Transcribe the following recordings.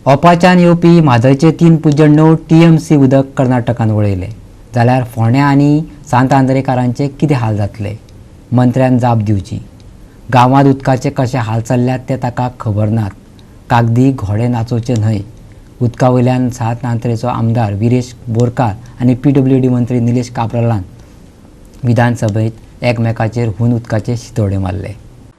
ओपाच्यान येवपी म्हादयचे 3.9 TMC उदक कर्नाटकान वळयले जाल्यार फोंड्या आनी सांत आंद्रेकारांचे कितें हाल जातले? मंत्र्यान जाप दिवची। गांवांत उदकाचे कशे हाल चल्ल्यात ते ताका खबर नात। कागदी घोडे नाचोवचे न्हय। उदका वयल्यान सांत आंद्रेचो आमदार विरेश बोरकार आनी PWD मंत्री निलेश काब्रालान विधानसभेत एकमेकाचेर हुन उदकाचे शितोडे मारले।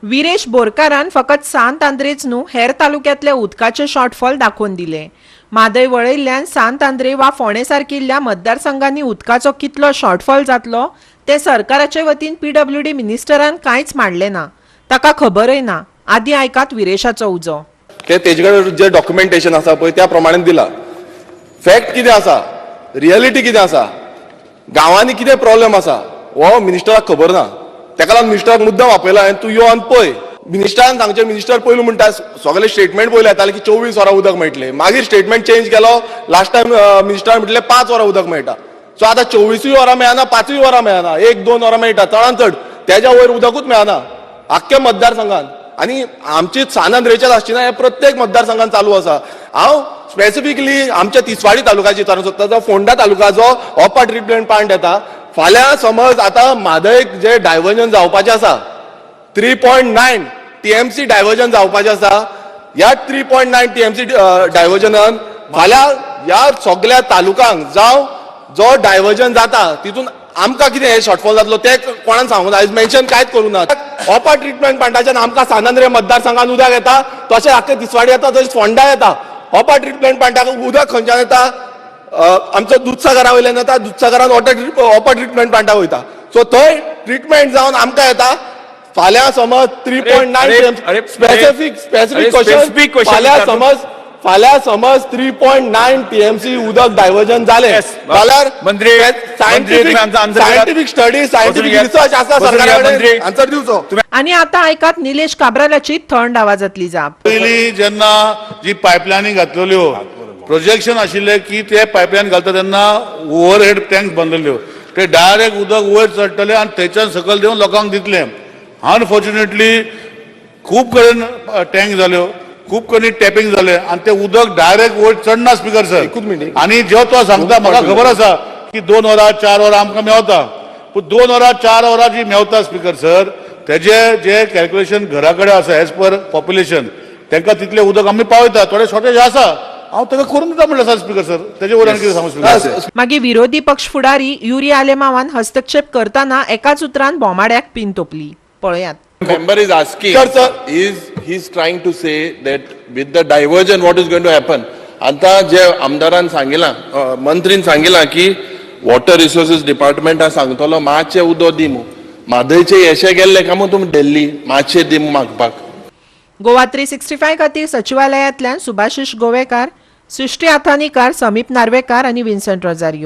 विरेश बोरकारान फकत सांत आंद्रेच न्हू हेर तालुक्यातले उदकाचे शॉर्टफॉल दाखोवन दिले। म्हादय वळयल्ल्यान सांत आंद्रे वा फोंडे सारकिल्ल्या मतदारसंघांनी उदकाचो कितलो शॉर्टफॉल जातलो ते सरकाराचे वतीन PWD मिनिस्टरान कांयच मांडले ना। ताका खबरय ना। आदी आयकात विरेशाचो उजो। तेजे जे डॉक्युमेंटेशन आसा पळय त्या प्रमाणे दिला। फॅक्ट कितें आसा, रियलिटी कितें आसा, गांवांनी कितें प्रॉब्लेम आसा हो मिनिस्टराक खबर ना। तेका लागून मिनिस्टराक मुद्दाम आपयला आनी तूं यो आनी पळय। मिनिस्टरान सांगचे, मिनिस्टर पयलू म्हणटा सगळे स्टेटमेंट पयले येताले की 24 वरां उदक मेळटलें। मागीर स्टेटमेंट चेंज केलो, लास्ट टायम मिनिस्टरान म्हटलें 5 वरां उदक मेळटा। सो आतां 24 वरां मेळना, 5 वरां मेळना, 1-2 वरां मेळटा, चडांत चड तेज्या वयर उदकूच मेळना आख्ख्या मतदारसंघात। आनी आमची सांत आंद्रेचेच आसची ना, हे प्रत्येक मतदारसंघात चालू आसा। हांव स्पेसिफिकली आमच्या तिसवाडी तालुक्याची विचारूंक सोदता, जो फोंडा तालुक्याचो ओपा ट्रिटमेंट प्लांट येता। फाल्यां समज आतां म्हादयक जे डायवर्जन जावपाचें आसा 3.9 TMC डायवर्जन जावपाचें आसा, ह्या 3.9 TMC डायवर्जनान फाल्यां ह्या सगळ्या तालुक्यांक जावं जो डायवर्जन जाता तितून आमकां कितें हे शॉर्टफॉल जातलो ते कोणान सांगून आयज मेन्शन कांयच करूं ना। ओपा ट्रिटमेंट प्लांटाच्यान आमकां सांत आंद्रे मतदारसंघात उदक येता, तशें आख्खे तिसवाडी येता, तशेंच फोंडा येता। ओपा ट्रिटमेंट प्लांटाक उदक खंयच्यान येता? आमचो दूधसागरा वयल्यान येता, दूधसागरान ओपा ट्रिटमेंट प्लांटाक वयता। सो थंय ट्रिटमेंट जावन आमकां येता। फाल्यां समज 3.9 स्पेसिफीक क्वेश्चन, फाल्यां समज 3.9 TMC उदक डायवर्जन जालें जाल्यार सायंटिफीक स्टडी, सायंटिफीक रिसर्च आसा सरकारा कडेन, आन्सर दिवचो। आनी आतां आयकात निलेश काब्रालाची थंड आवाजांतली जाप। पयलीं जेन्ना जी पायपलायनी घातलेल्यो प्रोजेक्शन आशिल्ले की ते पायपलायन घालता तेन्ना ओव्हरहेड टँक बांदलेल्यो, ते डायरेक्ट उदक वयर चडटले आनी थंयच्यान सकयल देवन लोकांक दितले। अनफॉर्च्युनेटली खूब कडेन टँक जाल्यो, खूब कडेन टॅपिंग जालें आनी ते उदक डायरेक्ट वयर चडना स्पिकर सर। आनी जो तो सांगता म्हाका खबर आसा की 2 वरां 4 वरां आमकां मेवता, पूण 2 वरां 4 वरां जी मेवता स्पिकर सर, तेजे जे कॅल्क्युलेशन घरा कडेन आसा एज पर पॉप्युलेशन, तांकां तितलें उदक आमी पावयता। थोडे शॉर्टेज आसा, हांव ताका करून दिता म्हणलें आसा स्पिकर सर। तेजे वयर आनी कितें सांगू स्पिकर? मागीर विरोधी पक्ष फुडारी युरी आलेमावान हस्तक्षेप करतना एकाच उतरान बोमाड्याक पिन तोपली। पळयात। Member is asking, he's trying to say that with the diversion what is going to happen? आता जे आमदारान सांगिला, मंत्रीन सांगिला की वॉटर रिसोर्सेस डिपार्टमेंट सांगतलो मातशें उदक दी मू, म्हादयचे येशे गेल्ले काय मग तुमी दिल्ली मातशें दी मागपाक। गोवा 365 खातीर सचिवालयांतल्यान सुभाशीश गोवेकार, सृष्टी आथानीकार, समीप नार्वेकार आनी विन्संट रोजारियो।